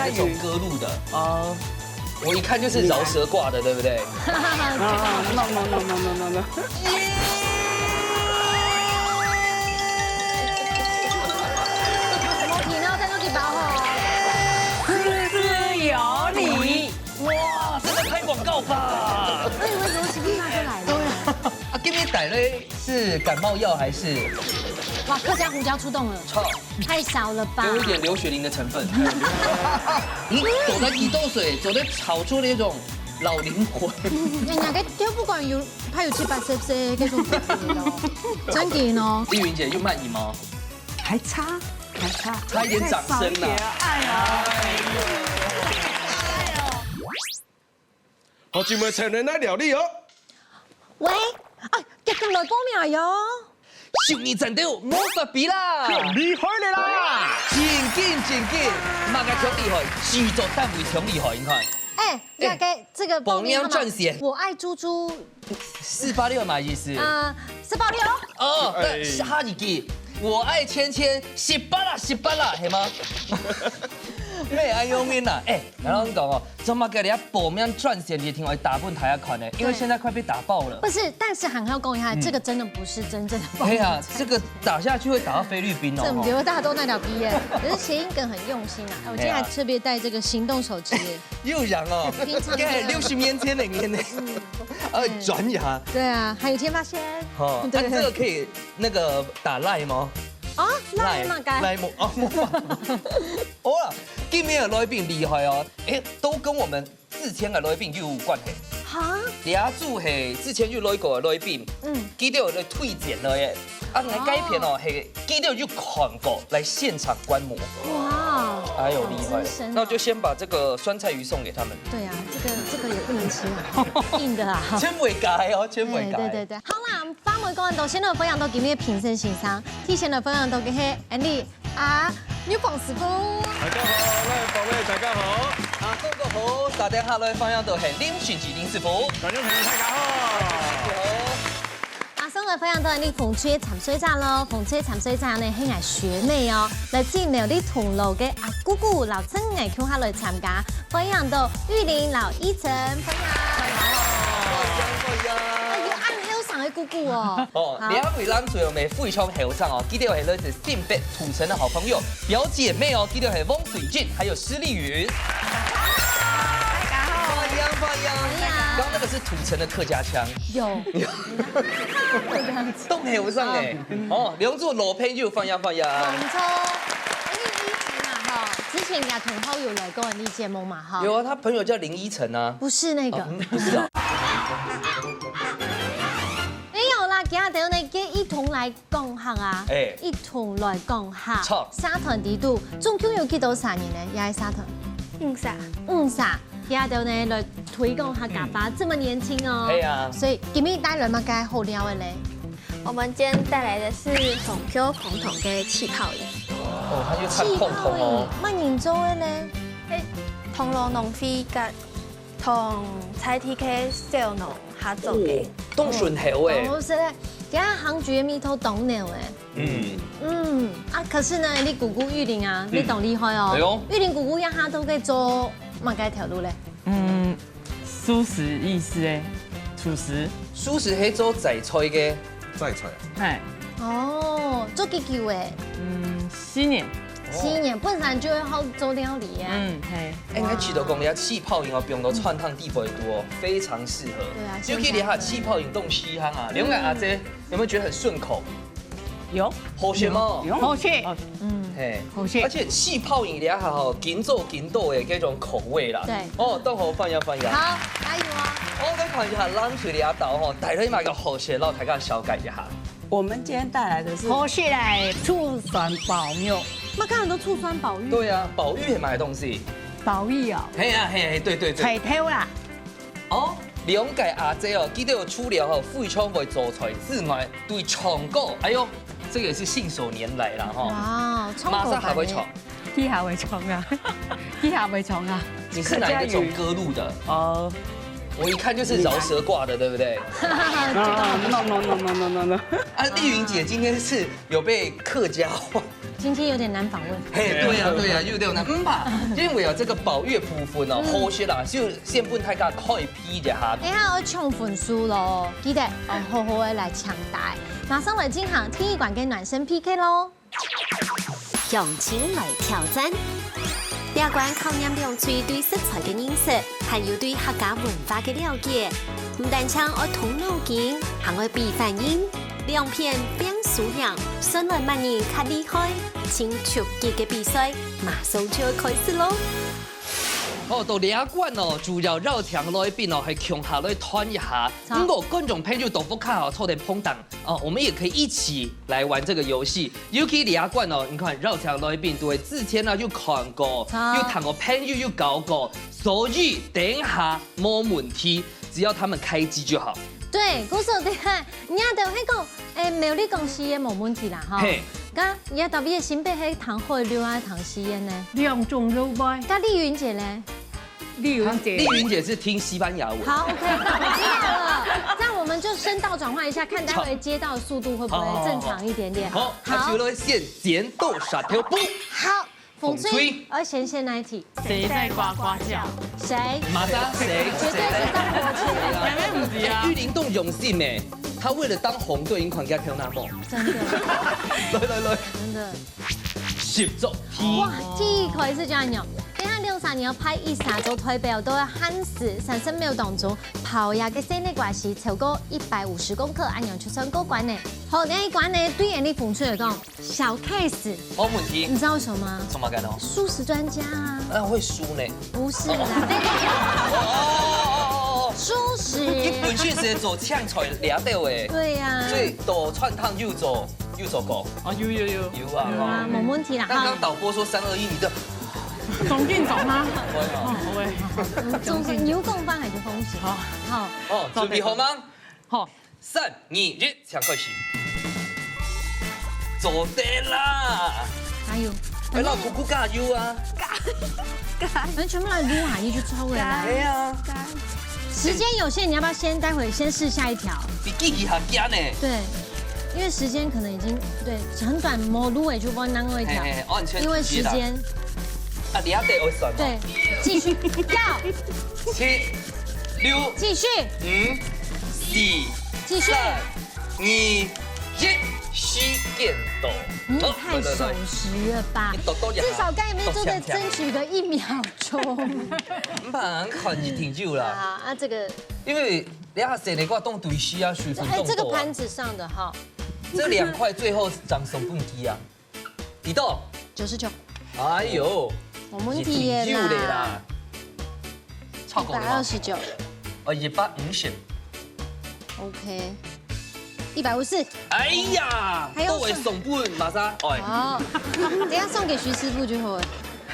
哪一种歌路的？哦，我一看就是饶舌挂的，对不对？ no。摩提呢，在那里包好。是有你。哇，真的拍广告吧？我以为流行音乐就来了。啊，给你逮嘞是感冒药还是？哇，客家胡椒出动了，操，太少了吧？有一点刘雪玲的成分。你走在几斗水，走在炒出那种老灵魂。人家嘅雕不管有派有780嘅種咯，真嘅咯。丽云姐又慢一毛，还差。差一点掌声呐！哎呀！好久没成人来料理哦。喂，哎，夾咁耐報名哟？少年陣到魔法比啦！厲害你啦！真緊，马个挺厉害，制作单位挺厉害，你看。哎，大概这个报名号码榜样撰写我愛豬豬486嘛意思。 486。哦，对，下一句，我爱芊芊，18啦，系吗？咩爱用面啦？哎，然后你讲哦，怎么给人家报名赚钱，你听我打本台下看呢？因为现在快被打爆了。不是，但是还要讲一下，这个真的不是真正的报名。哎呀，这个打下去会打到菲律宾这我们哦。留大家都那条毕业，可是谐音梗很用心啊！我今天还特别带这个行动手机耶。又痒哦，平常60年前的年呢，转牙。对啊，还有天发现。哦，那这个可以那个打赖吗？啊，赖嘛该。赖模哦，模仿。好啦，今年的来宾厉害哦，哎，都跟我们4000个来宾有关系。哈？俩组系之前有来过的来宾，记得有来推荐了耶。啊，来改片哦，系记得有看过来现场观摩。哇，哎呦，厉害资深！那我就先把这个酸菜鱼送给他们。对啊，这个也不能吃啊，硬的啊。千尾改哦，千尾改。對。好啦，翻每個人到先來分享到今日評審先生，提前來分享到嘅係 Andy 啊，女房師傅。大家好，各位大家好，啊，各位好，打電話來分享到係林迅吉林師傅。觀眾朋友大家好。馬上來分享到係啲鳳吹潛水站咯，鳳吹潛水站呢係藝學妹哦，來自有啲同路嘅阿姑姑、劉真藝 Q 下來參加，分享到玉林、劉依晨分享。嘅姑姑哦，哦，兩位男最後咪非常後生哦，記得係來自性別土城的好朋友表姐妹哦，記得係翁水俊，還有施麗雲。大家好，歡迎。剛剛那個是土城的客家腔。有。都後生哎。哦，兩組羅佩就歡迎。冇錯，林依晨啊哈，之前也同好友來過你節目嘛哈。有啊，他朋友叫林依晨啊。不是那個。不是啊。今日我哋一同來講下啊，一同來講下沙灘地圖，總共有幾多少年呢？也係沙灘5沙。今日我哋來推廣下嘎巴，這麼年輕哦。係啊。所以今日帶來乜嘅好料嘅咧？我們今天帶來的是紅 Q 紅桶嘅氣泡飲。哦，它就唱碰桶哦。乜人做嘅咧？同樂農飛甲同菜 TK 小農合作嘅。凍筍頭哎。好食咧，今日杭菊蜜頭凍料哎。可是呢，你姑姑玉玲啊，你懂厲害哦。玉玲姑姑一下都可以做乜嘅條路咧？素食意思誒，廚師。素食係做雜菜嘅。雜菜。係。哦，做幾久誒7年。7年本身就會好做料理啊。係。應該知道講你氣泡飲哦，用到串燙地杯多，非常適合。對啊。尤其你下氣泡飲凍稀香啊，兩個阿姐有沒有覺得很順口？有。好食嗎？有。好食。嘿，好食。而且氣泡飲你下好緊做緊豆嘅嗰種口味啦。對。哦，都好歡迎。好，加油啊！我哋看一下冷水嘅豆吼，帶嚟買個好食，讓大家小解一下。我們今天帶來的是好食嚟醋酸寶玉。乜家人都醋酸寶玉？對啊，寶玉係買東西。寶玉啊？係啊，對。菜頭啦。哦，兩個阿姐哦，記得有除了吼非常會做菜之外，對創果，哎呦，這個也是信手拈來啦哈。哇，馬上還會闖。地下會闖啊！地下會闖啊！你是哪一種歌路的？我一看就是饶舌挂的，对不对？ No。啊，丽云姐今天是有被客家话。 今天有点难访问。嘿，对呀，有点难。吧，因為有這個保育部分哦，好些啦，就先本大家可以批一下。你睇我搶分數咯，記得好好嘅嚟搶答。馬上嚟進行體育館嘅暖身 PK 咯。向前來挑戰，第一關考驗兩嘴對食材嘅認識，還有對客家文化嘅了解。唔但唱愛動腦筋，還愛比反應。 兩片變素養，順來萬人較厲害，請出擊嘅比賽馬上就要開始咯。哦，到兩關哦，主要繞場來賓哦，係強下來團一下。如果觀眾朋友都不看好，湊點碰檔哦，我們也可以一起來玩這個遊戲。尤其兩關哦，你看繞場來賓都會之前呢有看過，有談過朋友有搞過，所以等下冇問題，只要他們開機就好。 對，嗰時候你看，人家就喺講，沒有你講實驗冇問題啦，哈。咁而家特別新北喺談海流啊，談實驗呢。兩種肉唄。咁麗雲姐呢？麗雲姐是聽西班牙文。好 ，OK， 我知道了。這樣我們就聲道轉換一下，看待會接到的速度會不會正常一點點。好，那就來先剪豆沙條布。好。 風吹，而先那一題，誰在呱呱叫？誰？馬莎，誰？絕對是當火車。妹妹唔知啊。玉林洞勇士呢？他為了當紅隊，已經狂加跳那麼。真的。來。真的。協作。哇，第一回是這樣樣。等下63年拍13組推表都要限時30秒當中，跑下嘅身體關係超過150公克，按樣出身過關呢。好，另一關呢，對人哋風吹嚟講，小 case。冇問題。你知道為什麼嗎？什麼感覺？素食專家啊。那會輸呢？不是啦。素食。你本身是做搶菜倆掉誒。對呀。所以多串燙又做過。哦，有。有啊。冇問題啦。剛剛導播說3、2、1，你的。 總進總嗎？好，總是有共方還是風險？好。哦，準備好嗎？好。 3、2、1，搶開始。做得啦！加油！哎，老姑姑加油啊！反正全部來擼下，你就抽回來。對啊。時間有限，你要不要待會先試下一條？比記憶還艱呢。對。 因為時間可能已經對很短，冇擼尾就幫拿一條。因為時間。啊，你要得我算。對，繼續要。7、6。繼續。5、4。繼續。3、2、1，洗電豆。你也太守時了吧？至少剛才沒都在爭取個1秒鐘。唔怕，看是挺久了。啊，這個。因為你下寫你個動對需要水分動作。哎，這個盤子上的哈。 這2塊最後漲什麼低啊？幾多？99。哎呦，我們體驗啦。超過129。哦，150。OK。150。哎呀，都會送本馬莎。哦。等下送給徐師傅就好了。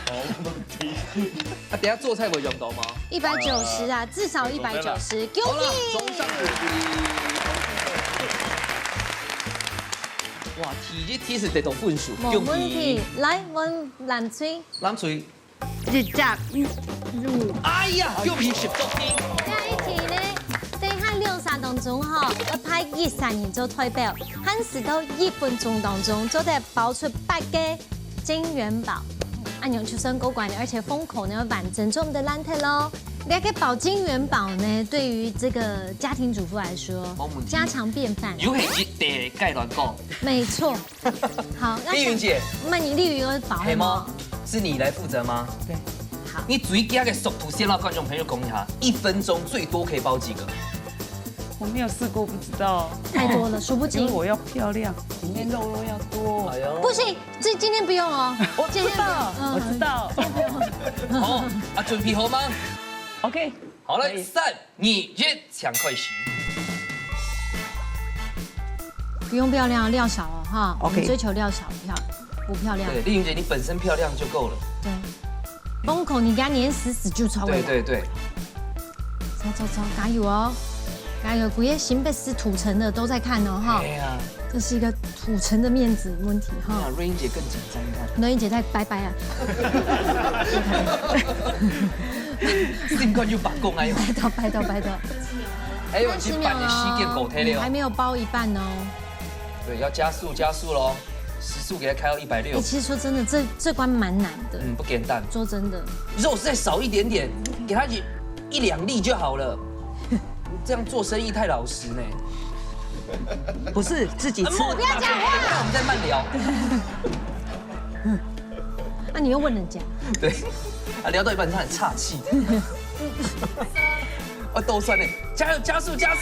好問題。啊，等下做菜會用到嗎？190啊，至少190。恭喜！中上鼓勵。 哇，提是得到分數，冇問題。來，問藍翠。藍翠。日雜入。哎呀，叫你食多啲。下一題呢？等下63當中哈，要拍13年做推表，限時到1分鐘當中，就得爆出8個金元寶。按樣出身過關，而且封口呢要完整做我們的爛題咯。兩個保金元寶呢，對於這個家庭主婦來說，家常便飯。有係一地蓋亂講。沒錯。好，麗雲姐，那你麗雲有保嗎？是你來負責嗎？對。好。你最驚嘅速度，先讓觀眾朋友講一下，1分鐘最多可以包幾個？我沒有試過，不知道。太多了，數不盡。我要漂亮，裡面肉要多。哎呦。不行，今天不用哦。我知道，我知道。今天不用。好，啊，準備好嗎？ OK， 好了，3、2、1，搶開始。不用漂亮，料少哦，哈。OK。追求料少，不漂亮。對，麗雲姐，你本身漂亮就夠了。對。封口你給它黏死死就超過。對。走，加油哦！加油！古葉新北市土城的都在看哦，哈。對呀。這是一個土城的面子問題，哈。瑞英姐更緊張，你看。瑞英姐在拜拜啊。心肝要白讲哎呦！拜托。还有已经半年时间狗贴了，还没有包一半哦。对，要加速喽，时速给它开到160。其实说真的，这关蛮难的。不简单。说真的，肉再少一点点，给它1、2粒就好了。这样做生意太老实呢。不是自己吃。不要讲话，我们再慢聊。那你又问人家？对，聊到一半他很岔气。都酸呢，加速，差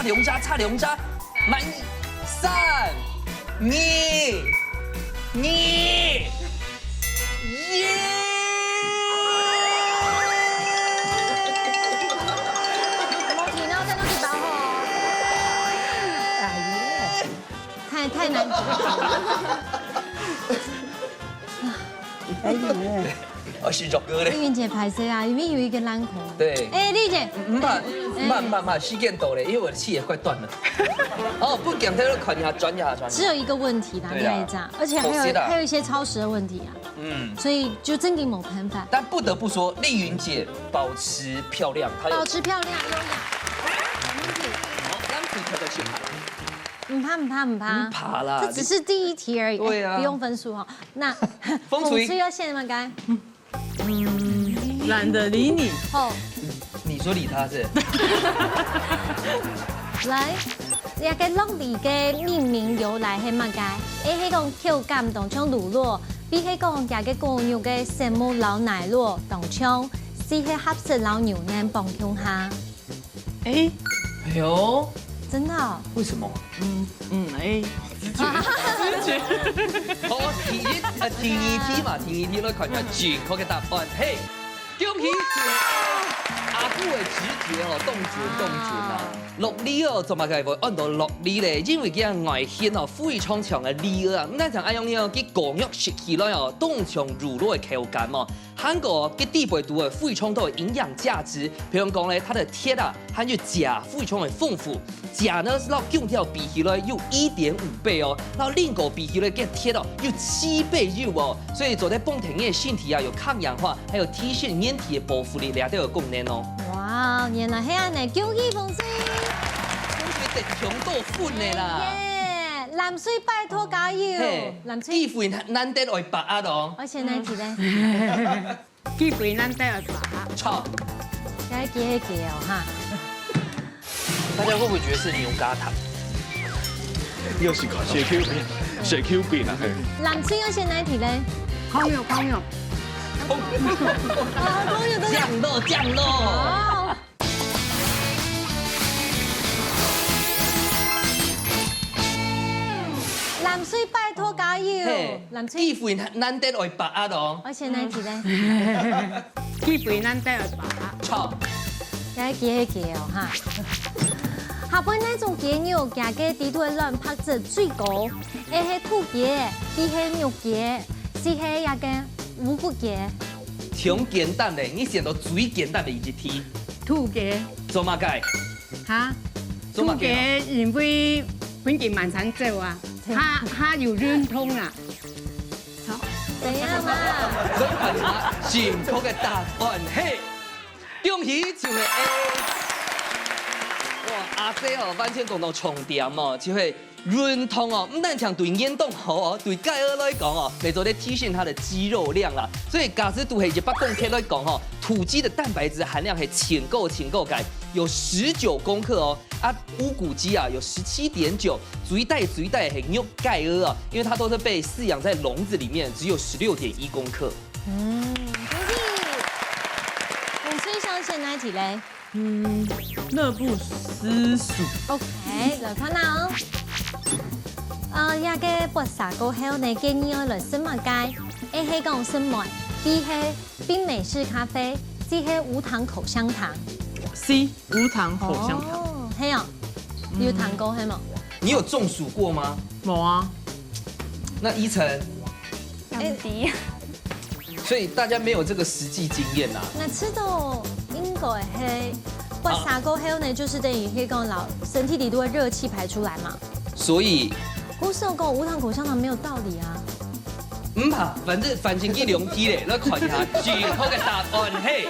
2家，满3、2、1，耶！冇停哦，在那里包哦。太难哎我是肉哥嘞。丽云姐拍摄啊，里面有一个烂口。对。哎，丽姐，慢，时间到了，因为我的气也快断了。不讲他都看下转。只有一个问题啦，另外一张，而且还有一些超时的问题啊。所以就真给某喷法。但不得不说，丽云姐保持漂亮，保持漂亮优雅。好，咱们跳的去爬。唔怕啦，这只是第1题而已，对啊，不用分数哈。那风吹要现吗？该？懒得理你。哦，你说理他是？来，一個樂兒嘅命名由來係乜嘅？A 係講口感當像乳酪 ，B 係講一個乾肉嘅聖母老奶酪當像 ，C 係合適老牛奶幫腔下。哎呦，真的？為什麼？哎，直覺。好，第二題來看下正確嘅答案。嘿，恭喜阿姑嘅直覺哦，動轉啊！樂梨哦，做乜嘅會按到樂梨咧？因為佢外顯哦非常強嘅梨啊，咁咱像愛用呢個佢膏藥食起來哦，當像乳酪嘅口感哦。韓國嘅低倍度嘅補充到營養價值，譬如講咧，它的鐵啊，含有鉀補充嘅豐富，鉀呢，然後強調比起來有1.5倍哦，然後另個比起來嘅鐵哦有7倍有哦，所以做在幫體嘅身體啊有抗氧化，還有提升眼體嘅保護力，兩都有功能哦。哇，原來係安尼，恭喜風水！風水特強到粉的啦！耶，藍水拜託加油！藍水機會難得會白啊咯！我先來提咧，機會難得會白。錯。該記哦哈。大家會不會覺得是牛軋糖？又是血 Q 餅啊！藍水我先來提咧，烤肉。降肉。哦。藍水拜託加油！藍水機會難得會白啊咯！我先來提咧，機會難得會白。錯。該記哦哈。下半那種雞肉夾嘅地圖卵拍質最高，A 係兔雞，B 係牛雞，C 係一個烏骨雞。挺簡單的，你選到最簡單的一題。兔雞。做乜解？哈？兔雞因為本件蠻常做啊，它有潤通啊。怎樣嘛？咁係嘛？正確嘅答案係，恭喜就係 A。哇，阿姐哦，完全講到重點哦，就係潤通哦，唔但像對眼動好哦，對鈣兒來講哦，嚟做咧體現它的肌肉量啦。所以假使都係100公克來講哦，土雞的蛋白質含量係淺夠鈣，有19公克哦。啊，烏骨雞啊有17.9，最大係肉鈣兒啊，因為它都是被飼養在籠子裡面，只有16.1公克。恭喜！風水上先來提咧。樂不思蜀。OK， 來看啦哦。一個博沙過後呢，建議我來什麼街 ？A 係講什麼 ？B 係冰美式咖啡 ，C 係無糖口香糖。C 無糖口香糖。哦，係啊，有糖過係冇？你有中暑過嗎？冇啊。那依晨，低。所以大家沒有這個實際經驗啦。那吃到應該係博沙過後呢，就是等於可以講老身體裡都會熱氣排出來嘛。所以，不是我講無糖口香糖沒有道理啊。唔怕，反正去量体咧，咱看一下正确嘅答案嘿。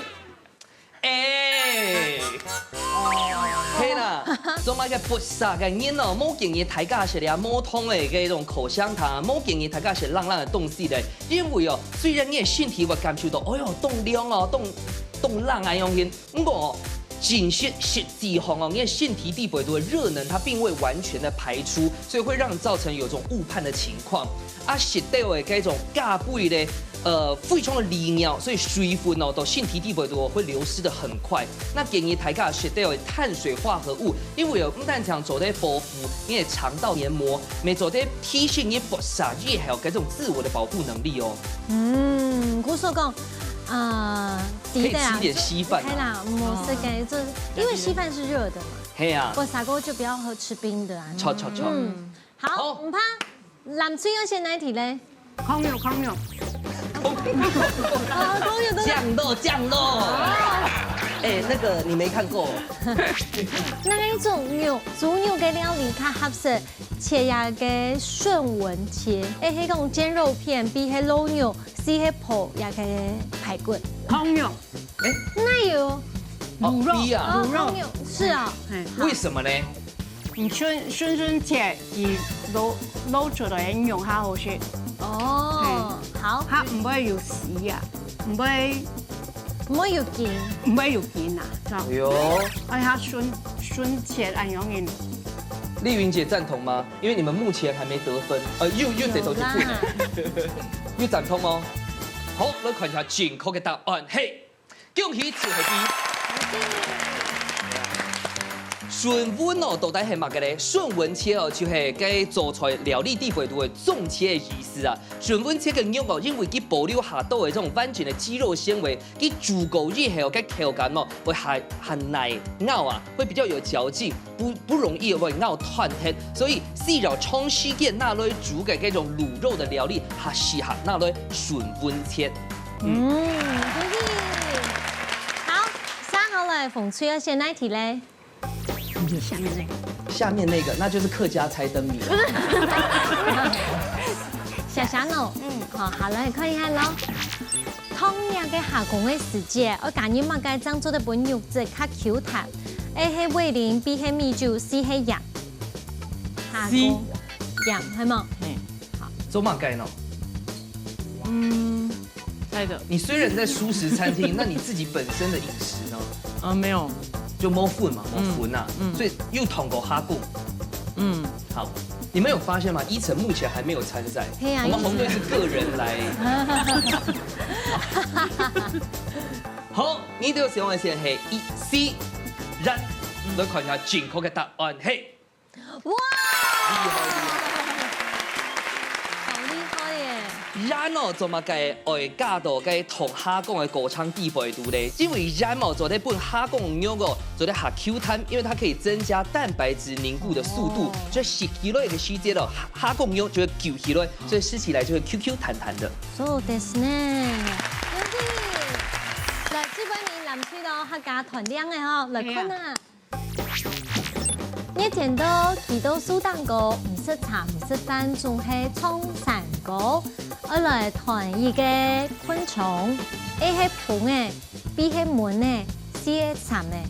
嘿啦，做乜嘅搏殺嘅人哦，冇建議大家食啲冇糖嘅嗰種口香糖，冇建議大家食冷冷嘅東西咧，因為哦，雖然你嘅身體會感受到，哎呦凍涼哦，凍冷啊樣嘢，不過僅是實際上哦，你的腺體地北度的熱能，它並未完全的排出，所以會讓你造成有種誤判的情況。啊，實際的嗰種咖啡咧，非常的利尿，所以水分哦到腺體地北度會流失的很快。那建議大家實際的碳水化合物，因為有唔但講做啲保護你的腸道黏膜，咪做啲提醒你搏殺，也還有嗰種自我的保護能力哦。古所講。可以吃點稀飯。係啦，冇食嘅，就因為稀飯是熱的嘛。係啊。我砂鍋就不要喝吃冰的啊。錯。好，唔怕。藍翠要選哪一題咧？空肉。空肉都醬肉。哎，那個你沒看過？哪一種肉？豬肉嘅料理較合適，切下嘅順紋切。誒，迄種煎肉片比迄老肉，是迄鋪也嘅排骨。空肉。哎，哪有？卤肉啊，卤肉是啊。為什麼呢？你順切，以撈出來嘅肉較好食。哦，好。它唔會有絲啊，唔會有筋啊，哎呦，而且它順切很容易。麗雲姐贊同嗎？因為你們目前還沒得分，又這頭就負呢，又贊同哦。好，來看一下正確嘅答案，嘿，恭喜趙係 B。順紋哦，到底係乜嘅咧？順紋切哦，就係該做出料理地北度嘅縱切嘅意思啊。順紋切嘅肉哦，因為佢保留下肚嘅這種完整嘅肌肉纖維，佢足夠以後嘅口感哦，會很耐咬啊，會比較有嚼勁，不容易會咬斷hết。所以細肉長時間拿來煮嘅這種滷肉的料理，係適合拿來順紋切。可以。好，下好了，馮翠要選哪一題咧？下面那個，那就是客家猜燈謎了。小翔哦，好了，看一下咯。湯呀嘅下工嘅時節，我揀要乜嘅裝做的本肉質較 Q 彈，A 係味淋，B 係米酒，C 係鹽。下工鹽係嗎？好。做乜嘅呢？猜的。你雖然在蔬食餐廳，那你自己本身的飲食呢？沒有。就冇混嘛，冇混呐，所以又同過哈貢。好，你們有發現嗎？依晨目前還沒有參賽，我們紅隊是個人來。好，呢條小問題係一 C 1，來看下正確嘅答案，嘿。哇！厲害！然哦，做乜嘅外加到嘅同蝦講嘅歌唱地北度咧？因為然哦，做啲本蝦講肉個做啲下 Q 彈，因為它可以增加蛋白質凝固的速度，所以食起來嘅時節咯，蝦講肉就會揪起來，所以吃起來就會 QQ 彈彈的。そうです呢。嗱，這位男吹到客家團靚嘅嗬，來看啊！一田都提到蘇蛋糕，唔識茶唔識飯，仲係蔥散糕。我來團一個昆蟲 ，A 係蟲嘅 ，B 係門嘅 ，C 係蠶嘅。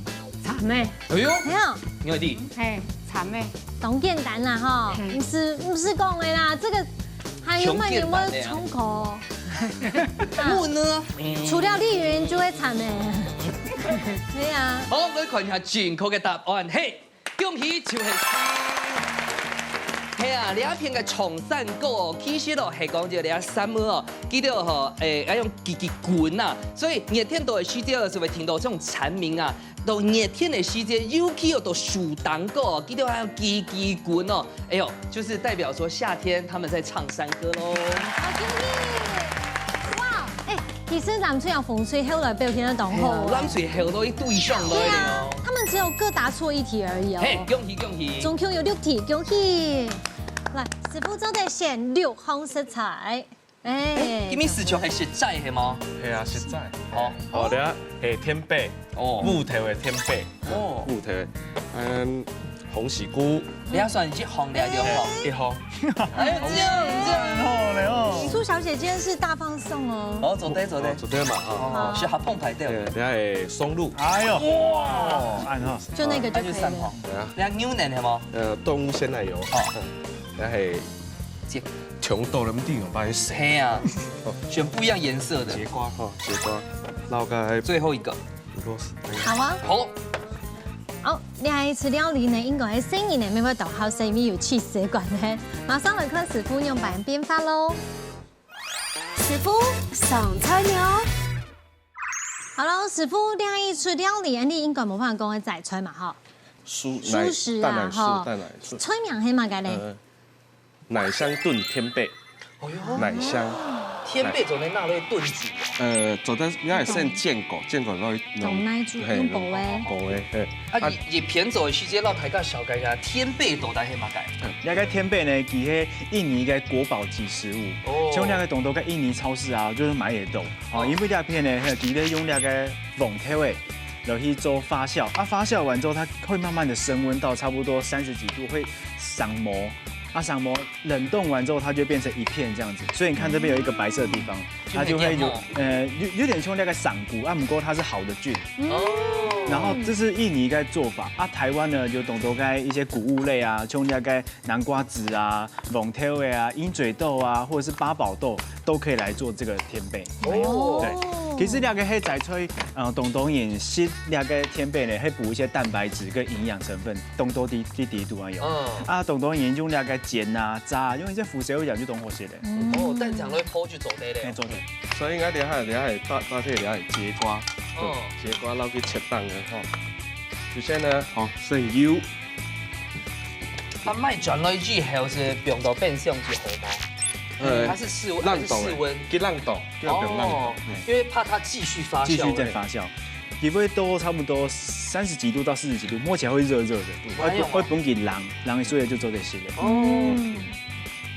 蠶咩？哎呦，係啊，你係啲係蠶咩？當簡單啦嗬，唔是講嘅啦，這個還有乜有乜衝口？門呢？除了麗雲就會蠶嘅。係啊。好，我哋看下正確嘅答案，嘿，恭喜趙係。係啊，你一片嘅長山糕，其實咯係講到你啊山姆哦，記得嗬要用嘰滾啊，所以熱天到嘅時節就會聽到這種蟬鳴啊。到熱天嘅時節，尤其到數蛋糕，記得還有嘰滾哦。哎呦，就是代表說夏天他們在唱山歌咯。好中意！哇，其實藍翠有風吹後來表現得當好。藍翠後都一對上來了。他們只有各答錯一題而已哦。嘿，恭喜恭喜！總共有6題，恭喜！來，師傅就得選6項食材。咁你市場係實在係嗎？係啊，實在。好，我哋係天貝，木頭嘅天貝，木頭嘅，紅蚵菇。你要算1項定係2項？1項。哎，這樣，好嚟哦。苏小姐今天是大放送哦。哦，走的嘛哈。是合碰排掉。等下系松露。哎呦，哇，按哈，就那个就可以了。对啊。等下牛奶系吗？动物鲜奶油。哦。等下系穷豆的地方帮你洗。黑啊，选不一样颜色的。节瓜哈，节瓜，捞个最后一个。好啊。好。好，两次料理呢，应该喺生意呢，没有到好生意有气势的关呢。马上来看师傅用白变法喽。师傅上菜了。好了，师傅两次料理，你应该冇法讲嘅摘菜嘛吼。蔬食啊，吼。菜名係乜嘅咧？奶香炖天贝。哦哟。奶香。天贝做在那类炖煮。做在应该系算煎过，煎过攞去用奶煮用薄嘅。薄嘅，啊，而偏走的時間，เรา睇個小解下天貝到底係乜解？那個天貝呢，其實印尼嘅國寶級食物，像那個東東個印尼超市啊，就是買得到。哦，因為那片呢，其實用那個黃體味落去做發酵，啊，發酵完之後，它會慢慢的升溫到差不多30幾度，會上膜。啊，上膜冷凍完之後，它就變成一片這樣子。所以你看這邊有一個白色的地方，它就會有點像那個賞菇啊，不過它是好的菌。哦。然後這是印尼一個做法啊，台灣呢就懂得該一些穀物類啊，像那個南瓜子啊、黃體味啊、鷹嘴豆啊，或者是八寶豆，都可以來做這個天貝。哦。對，其實那個黑仔菜，懂懂飲食那個天貝呢，會補一些蛋白質跟營養成分，懂多啲度啊有。啊，懂懂飲用那個煎啊、炸，因為即係輻射會入咗懂好些咧。哦，但長類鋪就做得咧。做得。所以應該等下係搭配等下係節瓜。哦，節瓜撈去切蛋嘅吼。首先呢，好生油。它賣轉來之後是用到變相之後嗎？它是室溫，給冷凍，哦，因為怕它繼續發酵。繼續再發酵，也會都差不多30幾度到40幾度，摸起來會熱熱的，會不給冷，所以就做這些的。哦，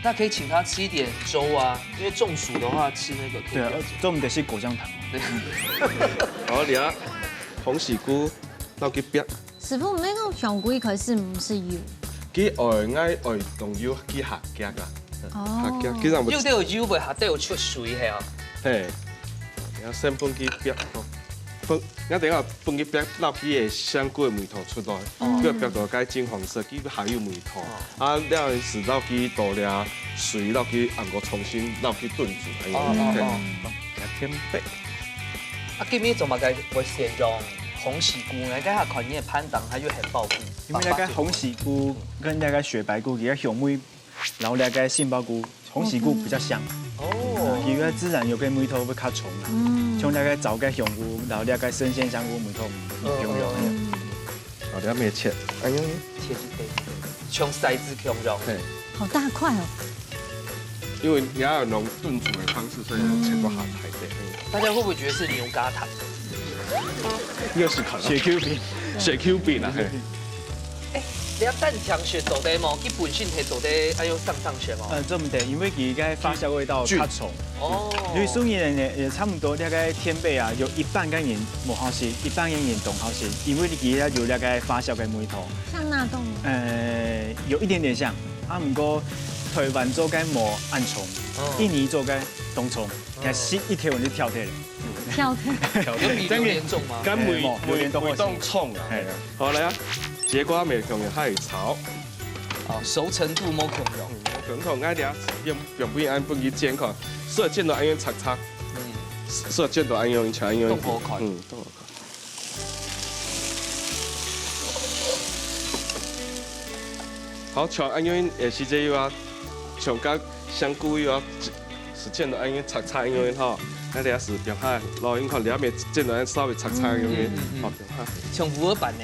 那可以請他吃一點粥啊，因為中暑的話吃那個。對啊，中午得是果醬糖。好，而家紅喜菇撈去煸。師傅，那個香菇可是唔是油？佢愛用油去下夾噶。哦。油都有油味，下都有出水係啊。係，然後先放去煸，我等下放去煸，撈起嘅香菇嘅味道出來，佢煸到該金黃色，佢下有味道。啊，了是撈去倒了水，撈去按個重新撈去燉煮。哦。天貝。啊，今日做乜嘅會先用紅喜菇呢？跟下看你嘅攀檔，它就很爆菇。因為那個紅喜菇跟那個雪白菇比較香味，然後那個杏鮑菇，紅喜菇比較香。哦。因為自然有個味道會較重啦。像那個早個香菇，然後那個生鮮香菇味道唔重要。好，你要咩切？哎呀，切是可以，像篩子咁樣。好大塊哦。因為你要用燉煮的方式，所以要切過下台的。大家會不會覺得是牛軋糖？又是可能。雪 Q 餅，雪 Q 餅啊！哎，你要蛋漿雪做的嗎？佢本身係做的，哎呦上雪嗎？這唔得，因為佢個發酵味道較重。哦。因為所以呢，也差不多，那個天貝啊，有一半跟鹽冇好食，一半跟鹽懂好食，因為佢有那個發酵嘅味道。像納豆嗎？有一點點像，啊唔過台灣做嘅冇暗蟲，印尼做嘅凍蟲，其實一條就跳鐵了。跳鐵。有比榴蓮重嗎？跟梅凍衝啊！係啊。好嚟啊！節瓜未強嘅係炒。哦，熟程度冇強用。冇強，我哋用不按不去煎看，所以煎到安樣擦擦。所以煎到安樣全安樣。凍好看。凍好看。好，像安樣也是這樣，像個香菇又要是煎到安樣擦擦安樣吼。那哋是變下，老因看兩面煎到稍微擦擦安樣，好變下。像烏爾版呢？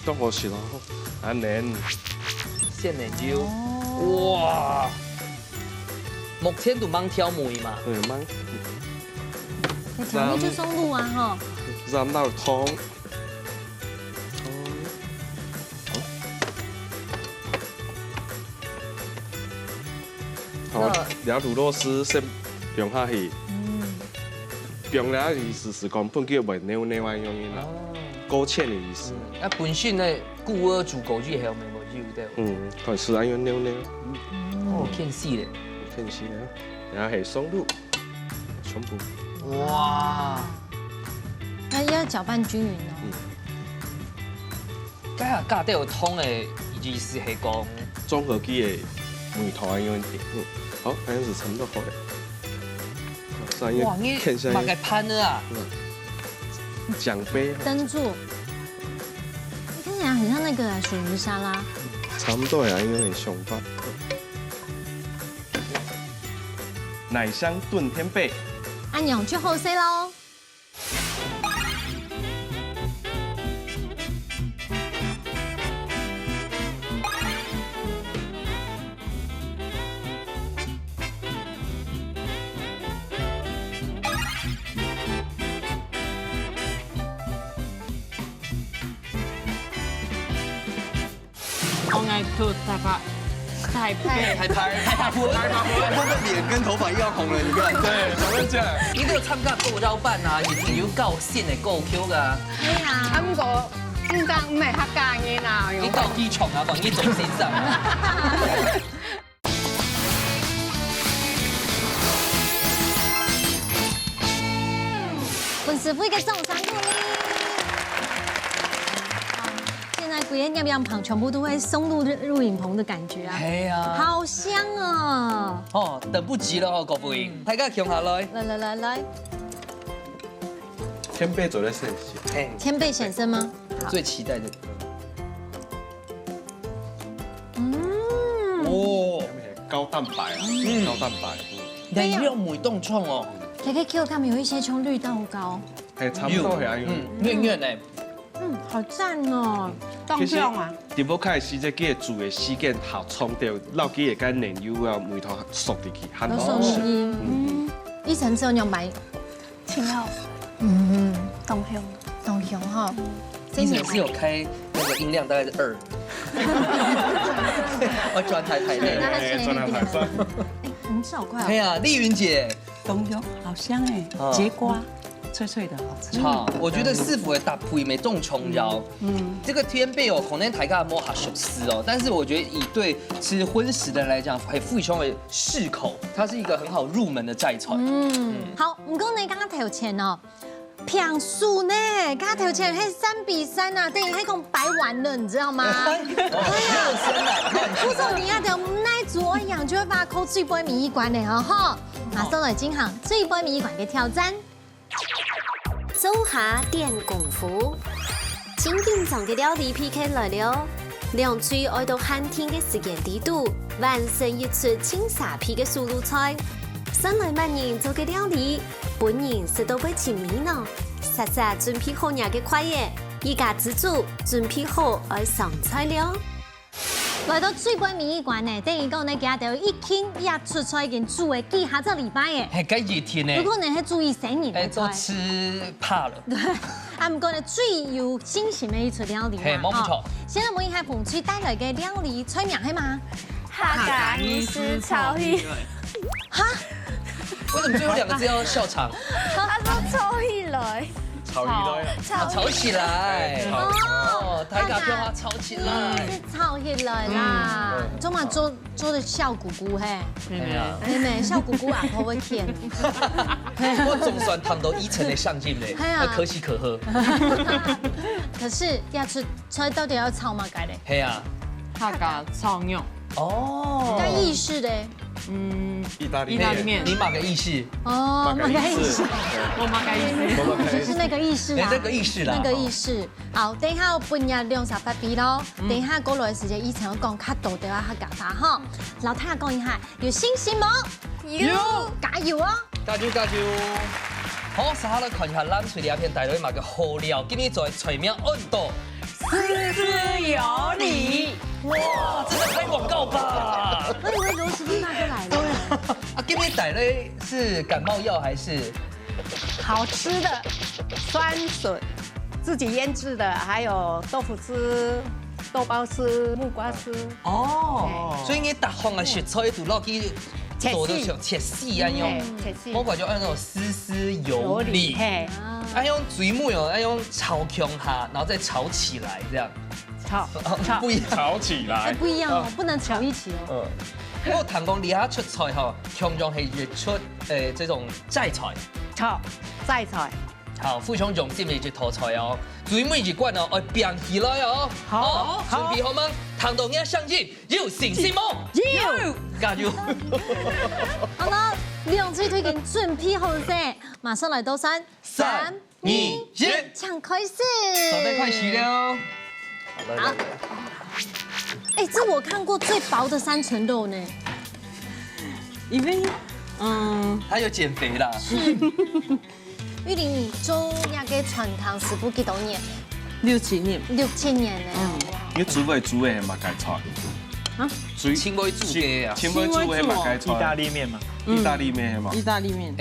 凍好食咯，安嫩。鮮奶油。哇！目前都芒挑梅嘛。芒。調味就松露啊，吼。染到湯。好，了滷肉絲先用下去。用了是講本叫為牛牛啊用啦，勾芡的意思。啊，本身呢古兒煮狗豬係有冇油的？但是安樣牛牛。哦，偏細咧。偏細咧，然后是松露，全部。哇！要搅拌均匀哦。今日家底有通的意式係講综合机的梅头安用点，好，安样子差不多好了。哇，你把个pan了啊！奖杯灯柱，你看起来很像那个鳕鱼沙拉。差不多呀，应该很凶吧。奶香炖天贝，按钮去后 C 喽。我爱吐台派，他的脸跟头发一样红了，你看。对，怎么讲？你都有參加夠繞版啊，熱料夠線的夠 Q 噶。係啊。啊，不過唔當唔係客家嘅啦，你夠機場啊，講你總先生啊。文師傅嘅送上鼓勵。現在鬼煙樣旁全部都會送入錄影棚的感覺啊！係啊，好香啊！哦，等不及了哦，各位，大家強下來。來，天贝走在身上。天貝顯身嗎？最期待的。哦，高蛋白啊，高蛋白。但係要梅凍葱哦。KKQ 他們有一些葱綠豆糕，係差不多係安樣。軟軟的。好讚哦！當香啊！點不開始即係煮嘅時間好沖掉，落去會跟奶油啊梅頭熟入去，很好吃。一層之後用買，青奧，當香，當香哈。之前是有開那個音量大概是2，我轉台台內。轉台台。很少快。哎呀，麗雲姐，冬香好香哎，節瓜。脆脆的，好吃。好，我覺得師傅的搭配沒凍瓊瑤，這個天貝哦，可能大家摸下熟絲哦，但是我覺得以對吃葷食的人來講，係非常的適口，它是一個很好入門的齋菜。好，唔過你剛剛投錢哦，平數呢，剛剛投錢係3-3啊，等於係講白玩了，你知道嗎？對呀，不說你要條唔耐左養，就會把扣最杯米一關的哈。馬上來進行最杯米一關嘅挑戰。做下點功夫，前邊上嘅料理 PK 來了，兩嘴愛到寒天嘅時間地度，完成一出清沙皮嘅素魯菜。新來萬人做嘅料理，本人食到會前面咯，實實準備好嘢嘅快嘢，依家自主準備好愛上菜了。來到最杯米一關呢，等於講呢，家條一傾一出菜嘅煮嘅幾下個禮拜嘅。係幾熱天呢？如果你係注意生年嘅菜，都吃怕了。對，啊唔過呢最有新鮮嘅一出料理係冇錯。現在我哋係捧出帶來嘅料理菜名係嘛？客家意式炒魚。哈？為什麼最後2個字要笑場？他說炒起來。炒起來哦，大家叫它炒起來，是炒起來啦。做嘛做的笑鼓鼓嘿，係咪笑鼓鼓啊？好會甜。我總算談到1層的上進嘞，可喜可賀。可是要出菜到底要炒乜嘅咧？係啊，客家炒肉。哦，那意式的。意大利面，你馬個意式？哦，馬個意式，我馬個意式，就是那個意式啦，那個意式啦，那個意式。好，等一下我半日2十8筆咯，等一下過來時間以前我講較多嘅話客家話哈，老太講一下，有信心冇？有，加油啊！加油加油！好，稍後來看一下咱隨料片帶來馬個好料，今日做嘅菜名按到絲絲有你。哇，這個拍廣告吧！我以為羅時豐大哥來了。啊，今天帶來是感冒藥還是？好吃的酸筍，自己醃製的，還有豆腐絲、豆包絲、木瓜絲。哦，所以你大方嘅食材都落去做到像切絲一樣，我感覺按那種絲絲有理，按用水木有，按用炒強下，然後再炒起來這樣。炒不一樣，炒起來，不一樣哦，不能炒一起哦。我谈讲你遐出菜吼，常常係越出這種齋菜。錯，齋菜。好，非常重視嘅一套菜哦。最尾一罐哦，要拼起來哦。好，準備好嗎？談到嘢相信，有信心嗎？有，加油！好了，兩支推薦準備好先，馬上來到3、2、1，搶開始。準備開始了。好。哎，這我看過最薄的3層肉呢。因為還有減肥啦。玉玲，你做那個傳統食譜幾多年6、7年。 6、7年呢。你煮未煮的嘛該菜？啊？清粿煮嘅啊？清粿煮的嘛該菜？意大利麵嘛？意大利麵嘛？意大利麵。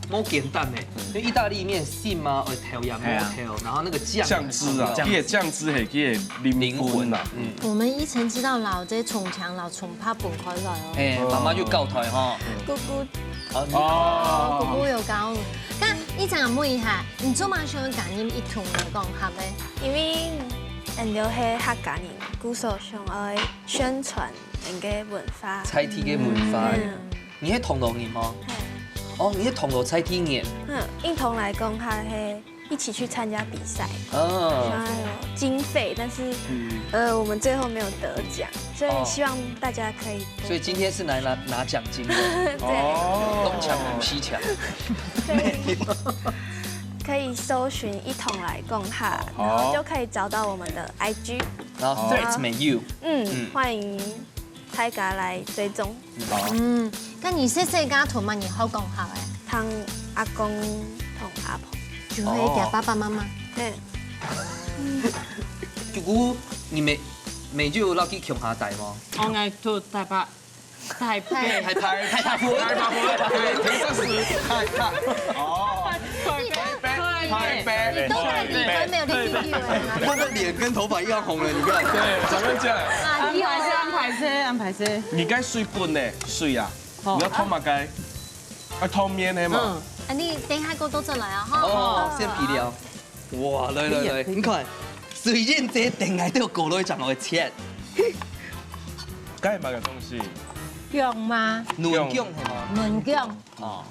好簡單誒，因為意大利麵餡嘛，調羊肉調，然後那個醬汁啊，佢嘅醬汁係佢嘅靈魂啊。我們以前知道老這從強老從怕本開來哦。媽媽要教台吼。姑姑。哦，姑姑有教。咁呢陣問一下，你做乜想揀呢一同嚟講下咧？因為人哋係客家人，故所想愛宣傳人嘅文化。菜體嘅文化。你係銅鑼人嗎？哦，你係銅鑼菜體人。一同來講下係一起去參加比賽。哦。然後還有經費，但是我們最後沒有得獎，所以希望大家可以。所以今天是來拿獎金的。對。東牆補西牆。可以搜尋一同來共哈，然後就可以找到我們的 IG，然後 Threads you，歡迎大家來追蹤。咁你細家同乜嘢好講下嘅？同阿公同阿婆，就會給爸爸媽媽。如果你每就有落去鄉下帶嗎？我愛做台北。台北，台北，你都在離婚沒有離婚嗎？他的臉跟頭髮一樣紅了，你看。對，怎麼講？安排車。你該水本呢？水啊！你要湯嘛該？湯面的嘛。你等下過到這來啊！哦，先皮料。哇，來，你看，雖然這定係都要過來賺我的錢。該買個東西。薑嗎？嫩薑係嗎？嫩薑。哦。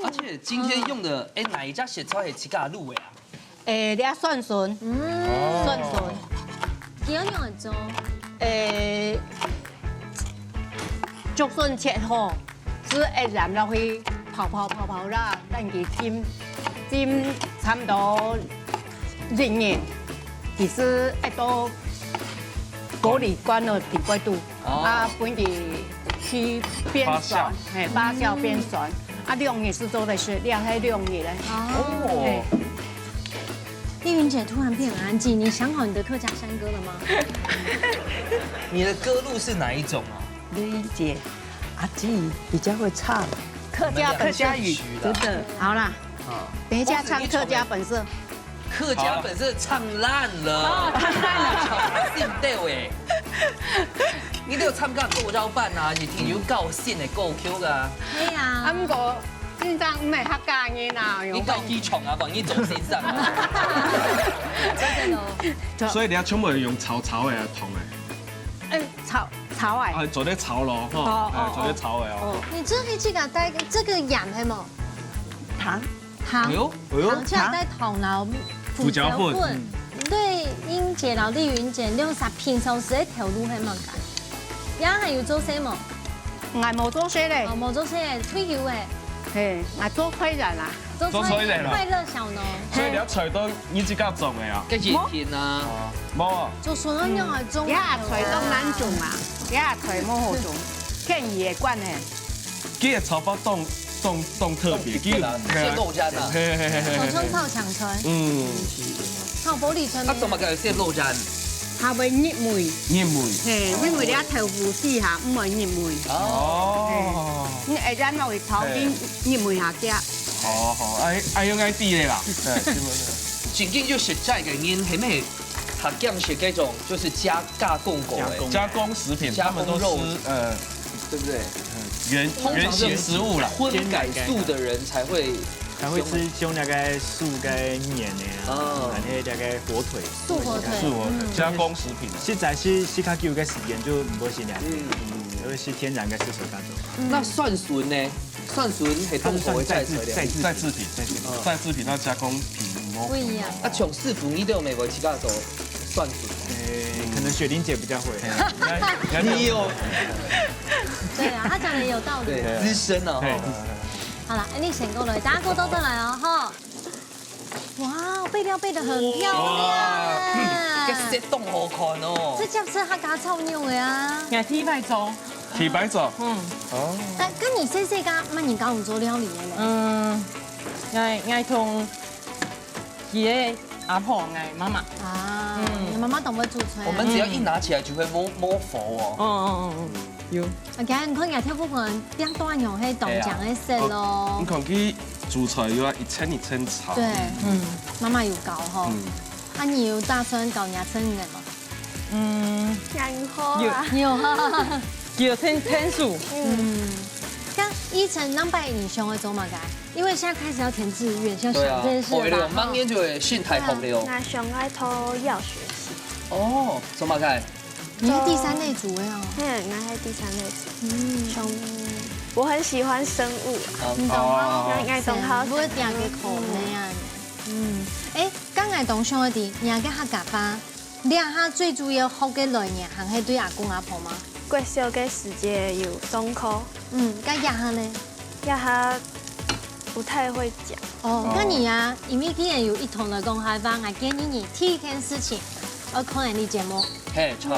而且今天用的，哪一家食材係自家滷的啊？你蒜筍，蒜筍，點樣嚟做？竹筍切好，只一染落去泡啦，等佢浸差唔多1年，其實一到鍋裡關了底貴度，啊，本地去變酸，發酵變酸。啊，2年是做的是2還2年嘞。哦。麗雲姐突然變安靜，你想好你的客家山歌了嗎？你的歌路是哪一種啊？麗雲姐，阿吉比較會唱客家語，真的。好啦，等一下唱客家本色。客家本色唱爛了，唱爛了，唱對誒。你都有參加過招辦啊？是聽有夠線嘅夠 Q 噶。係啊。啊，不過真正唔係客家人啊，你夠機場啊，關於做先生啊。真的所以你要全部用炒嘅桶嘅。炒啊。做啲炒咯，嗬，做啲炒嘅哦。你這可以去個帶這個鹽係冇？糖。糖，去帶糖撈胡椒粉。對，英姐老麗雲姐，你用啥平常時嘅條路係冇㗎？也係要做些冇？我冇做些咧。冇做些退休嘅。係，我做快人啦。做快樂小農。所以你一除都呢支家種嘅啊？跟住田啊？冇啊。做筍樣係種。一除都難種啊，一除冇好種，跟嘢關係。佢嘅炒法當特別，係肉жан啊。手中炒長春。炒玻璃春。啊，做乜嘅先肉жан？下邊熱梅。熱梅。係，因為你一頭糊試下，唔係熱梅。哦。你一陣落去炒邊熱梅下嘅。好，哎用啲嘅啦。正經就實在嘅因係咩？客家是嗰種就是加工過嘅。加工食品，加工肉，對不對？原型食物啦，荤改素的人才會吃像那個素個麵的啊，那個火腿，素火腿，加工食品。實在是較久個時間就唔好先啦。都是天然嘅色水加做。那蒜笋呢？蒜笋系动物再制制品，再制品，那加工品不一样。啊，从师傅你都有美国其他做蒜笋。可能雪玲姐比较会。你有？对啊，他讲的也有道理。资深啊。好了，你先过来，大家过都过来哦，哈。哇，备料备得很漂亮。这些冻好看哦。这叫是客家臭牛的啊。也鐵牌做，铁白做。但跟你細細家乜年搞唔做料理嘅咧？我同佢嘅阿婆嗌媽媽。啊，你媽媽懂唔會煮菜？我們只要一拿起來就會摸佛哦。有。我今日唔看日跳舞群點段用係凍醬嘅色咯你。看去煮菜又要一層一層炒。對，媽媽有教吼。啊，你有打算教人家蒸嘅嗎？然後啊，有啊。叫天數。像依晨能拜你上嘅做嘛嘅？因為現在開始要填志願，像想這件事對啊，吧。明年就會訓台學了。那上愛讀藥學系。哦，做嘛嘅？你係第三類組嘅哦。我係第三類組。我很喜歡生物。唔懂啊？愛懂好。不會點嘅口呢啊？誒，剛愛懂上嘅啲，你係嘅客家話，你下最主要學嘅來年行係對阿公阿婆嗎？國小嘅時節有中課。咁日下呢？日下不太會講。哦，那你啊，因為今年有一同的公開班，我建議你第一件事情，我看你節目，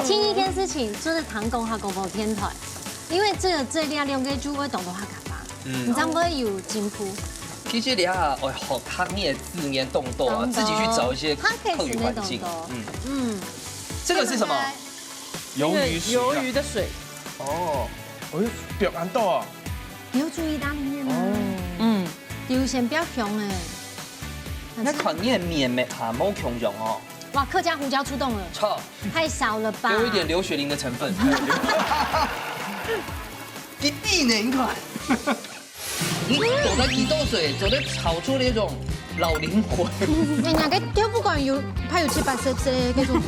第一件事情就是談講下廣播電台，因為這兩個就會懂到客家話，你知唔會有進步？其實你下我學客語字眼動作啊，自己去找一些客語環境。這個是什麼？魷魚的水。哦，我表安豆啊。你有注意到裡面嗎？流線比較強誒。那款你的面沒下冇強種哦。哇，客家胡椒出動了。錯，太少了吧？有一點劉雪玲的成分。一滴呢，你看。你走在幾多歲，走在炒出那種老靈魂。人家嘅跳舞館有派有780嘅嗰種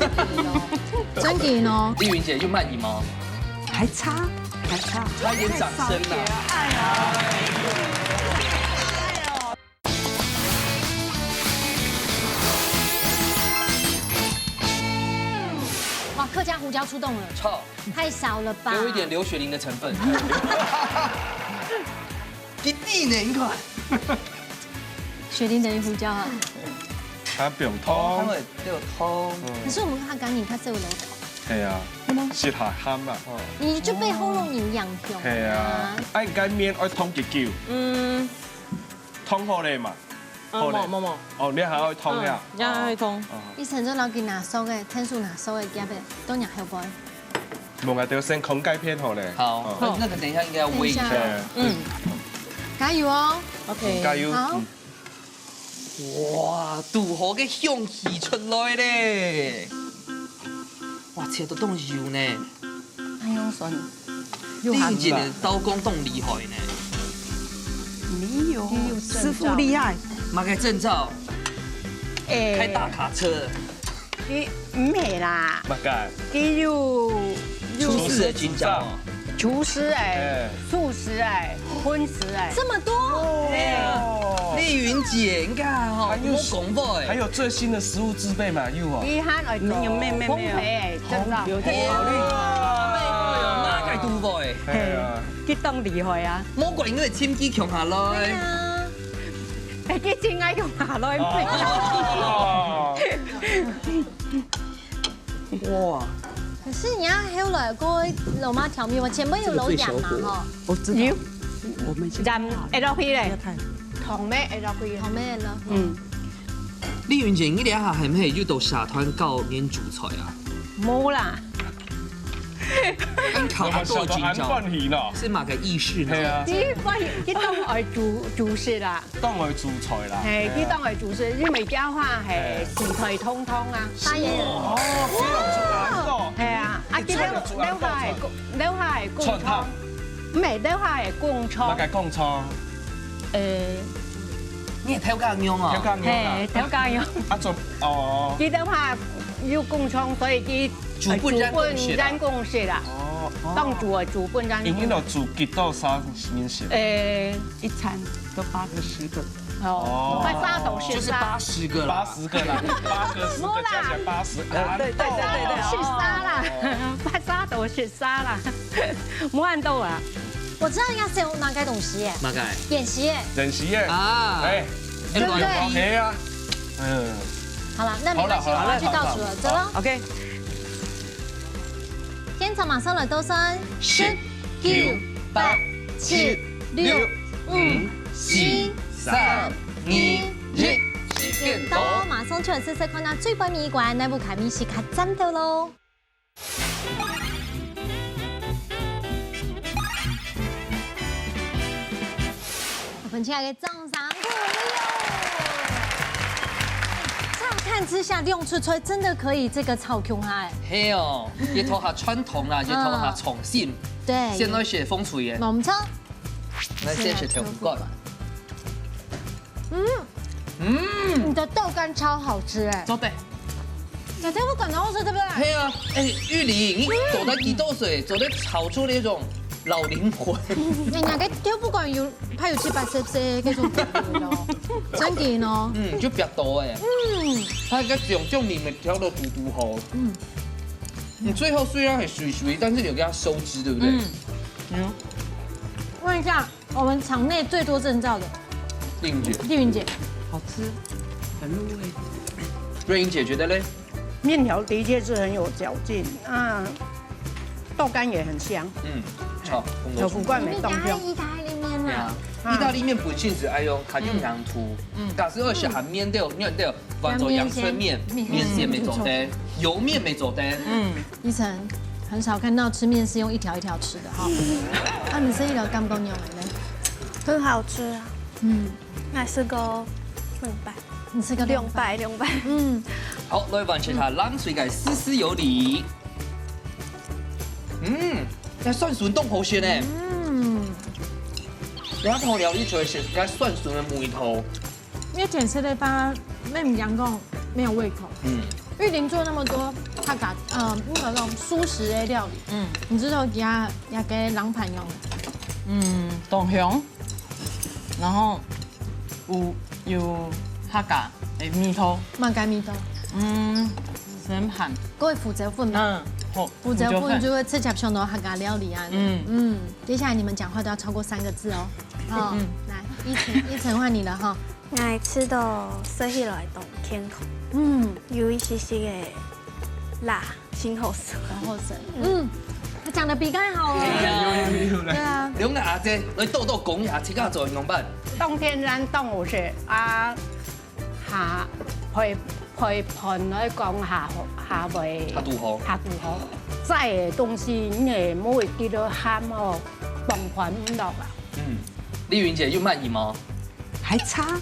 真嘅咯。麗雲姐就滿意嗎？還差一點掌聲啊！哇，客家胡椒出動了。錯，太少了吧？有一點劉雪玲的成分。一滴呢，你看。雪玲等於胡椒啊。它不用他湯。們有湯。可是我們客家人較少有老頭。係啊，舌下鹹啊。你就被喉嚨有癢痛。係啊，愛解面愛湯幾久？湯好咧嘛？冇。哦，你還愛湯呀？一去通。以前做老見拿手嘅，天數拿手嘅，夾嘅都入後背。冇啊，就先空解片好咧。好，那個等一下應該要煨一下。加油哦 OK。加油。好。哇，杜河嘅香氣出來咧！哇，切到凍油呢。係用筍。麗姐的刀工動厲害呢。沒有，師傅厲害。買個證照，開大卡車。佢唔係啦，乜解？佢有廚師的軍教。廚師素師葷食這麼多。麗雲姐，你看哈，有廣播還有最新的食物製備嘛，有啊。依家我做烘焙證照，有啲考慮。哪個杜播？係啊。佢當厲害啊！魔鬼應該係簽機強下來。係佢真愛用下來。哇！可是你要後來過老媽調味，我前面有老人嘛哈。我知道。我們人 LP 咧，糖咩 LP？糖咩咯？麗雲姐，你哋下係唔係要到社團教練煮菜啊？冇啦。考下多軍教，是哪個意思呢？佢當係煮食啦，當係煮菜啦。係佢當係煮食，因為家話係四菜通湯啊。發現。係啊，佢樓下係公湯，唔係樓下係公湯。乜嘅公湯？你係挑家樣啊？係挑家樣。啊做哦。佢樓下要公湯，所以佢煮半人工食啦。哦，当煮的煮本咱。已经有煮几道啥面食？一餐都8个10个。哦，快杀头是就是80个啦80个啦，8个10个加起来80。对，是杀啦，快杀头是杀啦，没按到啊。我知道应该是有哪个东西耶？哪个？演习耶。演习耶！啊，哎，对不对？ OK 啊，好了，那没关系，我要去倒数了，走喽。 OK。天朝马上了，都算10、9、8、7、6、5、4、3、2、1，时间到，马上出嚟試試看下最背面關呢部卡面是卡真到咯。我们亲爱的掌聲鼓勵哦！乍看之下，用出吹真的可以这个超強下誒。嘿哦，一頭下傳統啦，一頭下重新。對。現在學風水嘅。冇錯。那先學調骨。你的豆干超好吃哎。做的。那豆腐干超好吃，对不对？嘿啊，哎，玉玲，你做得几多岁？做得炒出那種老靈魂。人家嘅豆腐干要派有780嗰種感覺咯，真見咯。就比較多哎。它應該用這種麵嚟調到嘟嘟好。你最後雖然很水水，但是你有給它收汁，對不對？問一下，我們場內最多證照的麗雲姐，麗雲姐，好吃，很入味。瑞英姐覺得嘞？面條的確是很有嚼勁啊，豆干也很香。好，豆腐干沒動用。意大利面啊。意大利面本身是愛用卡用羊肚，假使二是含面對，面對，換做陽春面，面線沒做的，油面沒做的。依晨很少看到吃面是用一條一條吃的哈。啊，你這一條甘公牛奶呢？很好吃啊。那是個600，你吃個600。好，來完全下冷水嘅絲絲有理。這蒜筍凍好鮮呢。人家同料理就會寫該蒜筍的梅頭。因為甜食的吧，妹唔講講沒有胃口。玉玲做那麼多客家那種蔬食的料理，你知道也給人朋友。豆香，然後有客家的米頭，乜嘅米豆？生盤。各位負責份嘛。好。負責份就會吃起相當客家料理啊。接下來你們講話都要超過3個字哦。來，依晨換你了哈。愛吃到食起來都甜口。有一些些嘅辣，新口水。他講得比剛才好哦。對啊。兩個阿姐來豆豆講下，即刻做用辦。冬天咱凍有些啊，陪盤來講下袂下肚好。再嘅東西你也唔會記得鹹哦，崩盤唔到啦。麗雲姐又滿意嗎？還差，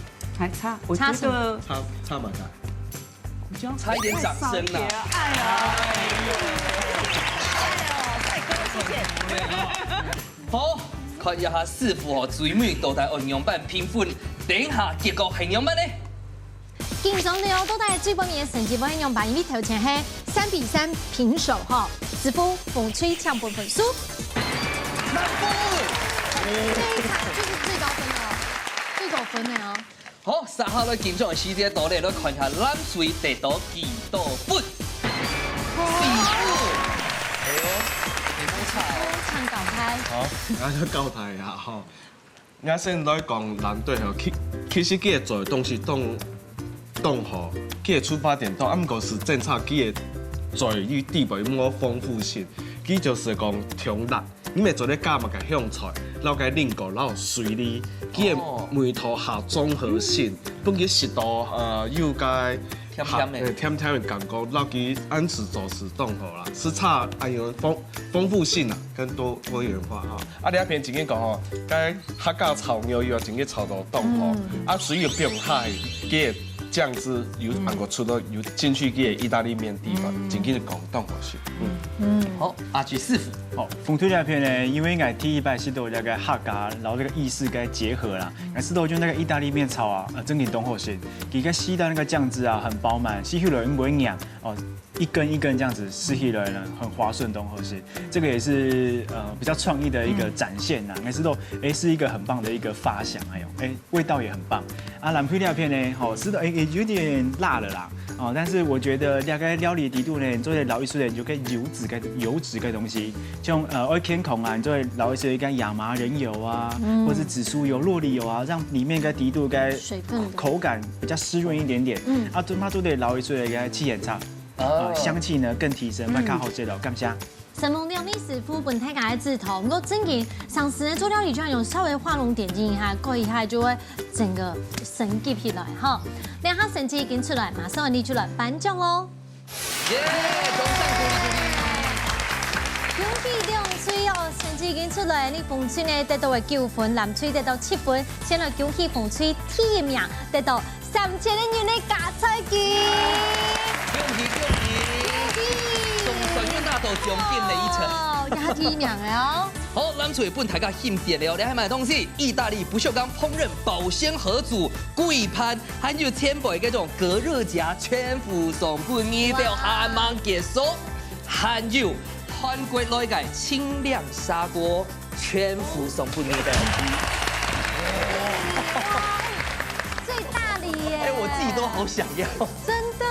我覺得差蠻大。差一點掌聲啦！太客氣謝。好，看一下師傅和最美豆大營養版評分，等下結果營養版呢？經常聊豆大最背面嘅成績營養版，因為頭前係3比3平手哈，師傅風吹搶半分輸。滿分！這一場就是最高分哦，最高分的哦。好，3號嘅競爭時間到嚟，來看下冷水得到幾多分？4分。哎呦，你冇差哦。唱搞開。好，我就交代下吼。我先來講難對吼，其實佢做的東西動好，佢的出發點都唔過是政策，佢的做與地位冇豐富性，佢就是講調辣。你咪做啲加物嘅香菜，然後嘅另個，然後水哩，佢嘅梅頭下綜合性，本佢食到有個甜甜的感覺，然後佢按時做事動好啦，是差有豐富性啊，跟多元化哈。啊，你一片自己講吼，該客家炒牛肉自己炒到動好，啊水又不用太，佢醬汁有能夠出到有進去佢嘅意大利麵地方，自己講動好先。好，阿菊師傅。好，風推這片呢，因為我第一擺是都那個客家，然後那個意式該結合啦，但是都就那個意大利麵炒啊，整體東好些，佢個西的那個醬汁啊很飽滿，吸收了唔會硬哦。一根一根这样子撕起来呢，很滑顺东河是，这个也是比较创意的一个展现呐。每次都是一个很棒的一个发想，还有味道也很棒。啊，蓝皮料片呢，吃的有点辣了啦。哦，但是我觉得大概料理底度呢，做些老一些的，你就可以油脂个东西，像天孔啊，你就会老一些跟亚麻仁油啊，或是紫苏油、洛梨油啊，让里面个底度该水分口感比较湿润一点点。啊，它做的老一些的该气眼差，香气呢更提升，会较好吃了，感谢。神农料理师傅本太改字头，不过正经上次呢做料理居然有稍微画龙点睛一下，过一下就会整个升级起来哈。两下成绩已经出来，马上你出来颁奖喽！耶，掌声鼓励！恭喜两水哦，成绩已经出来，你凤翠呢得到的9分，蓝翠得到7分，先来恭喜凤翠第一名，得到3000元的加菜金。恭喜恭喜！中山院大头奖金的1层，也第一名哦。好，蓝翠本大家欣赏了，你还买东西？意大利不锈钢烹饪保鲜盒组贵盘，还有千倍嗰種隔熱夾全副送半呢條限網結束，還有韓國內嘅清亮砂鍋全副送半呢條。最大禮耶！我自己都好想要。真的。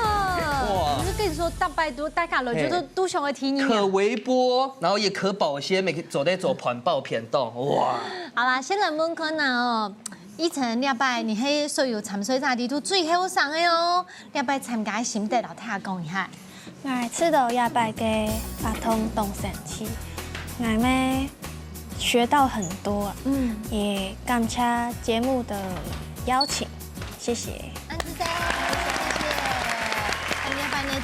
我就跟你说，大拜都大卡了，觉得都想要听你。可微波，然后也可保鲜，每个走在走盘爆片动，哇！好啦，先来问看呐哦，以前两拜你喺所有参赛者里头最后上的哦，两拜参加心得，老太讲一下。我吃到两拜嘅阿通动神器，我们学到很多，也感谢节目的邀请，谢谢。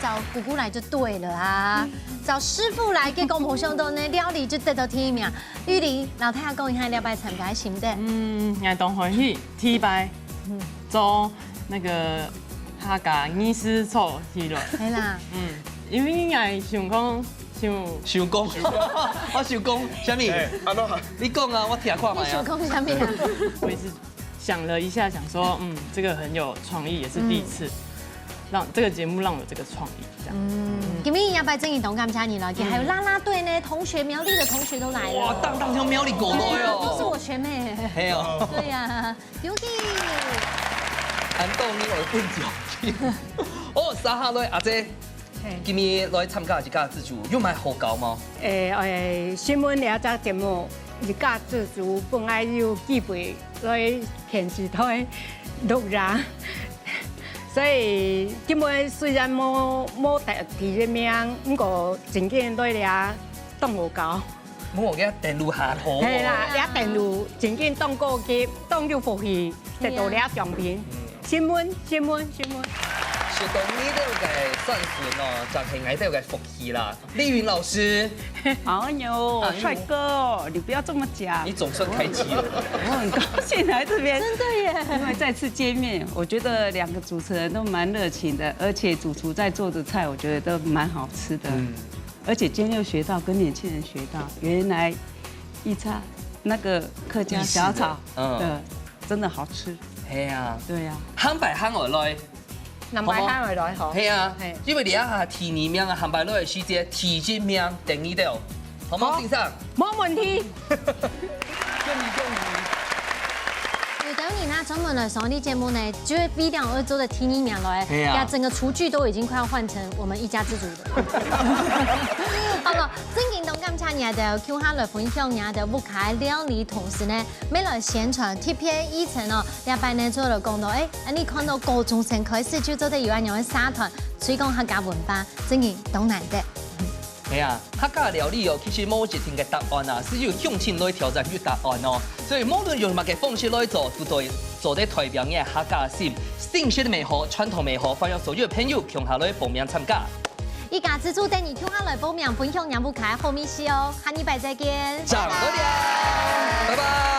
找姑姑来就对了啊，找师傅来给公婆兄弟呢料理就得到第一名。玉玲，老太太讲一下两拜参加心得。我当欢喜提拜，做那个客家意思错去了。系啦，因为我想讲想讲，我想讲，什么？你讲啊，我听看嘛。你想讲什么啊？我也是想了一下，想说，这个很有创意，也是第一次。让这个节目让我有这个创意，这样。今天要拜正义董感谢你了，还有啦啦队呢，同学苗栗的同学都来了。哇，当像苗栗狗多哟。都是我学妹。嘿哦。对呀，beauty。安东尼我本奖。哦，三下来阿姐，今天来参加一家自助，有买好高吗？新闻了这节目一家自助本来有机会来电视台录啦。所以今日虽然冇提嘅名，不过真正对俩当无够。冇嘅电路下好。系啦，俩电路真正当过去，当咗福气，得到俩奖品。新闻。是懂你这个算是哦，就係我这个福气啦。丽云老师，好牛，帅哥，你不要这么讲。你总算开机了，我很高兴来这边。真的耶！因为再次见面，我觉得两个主持人都蛮热情的，而且主厨在做的菜，我觉得都蛮好吃的。而且今天又学到跟年轻人学到，原来一叉那个客家小炒的真的好吃。系啊，对呀，喊白喊而來。南白喊回來好。係啊，因為你一下提你名啊，喊白來時節提金名定呢度，好冇？先生，冇問題。有等你呢，专门来上你节目呢，就会比2、2周的提你名来，呀，整个厨具都已经快要换成我们一家之主的。好了，正经东感謝你的 Q 下來分享你的不開料理，同時呢，未來宣傳貼片以前哦，兩擺呢做了講到，你看到高中生開始就做得有樣樣嘅社團，推廣客家文化，正經東南的。係啊，客家料理哦，其實冇一定嘅答案啊，是要向前來挑戰與答案哦。所以無論用乜嘅方式來做，都對做得代表嘅客家心，新式的美好，傳統美好，歡迎所有朋友共下來報名參加。一家之主帶你跳下來報名分享，讓不開後面事哦，下禮拜再見，再見，拜拜。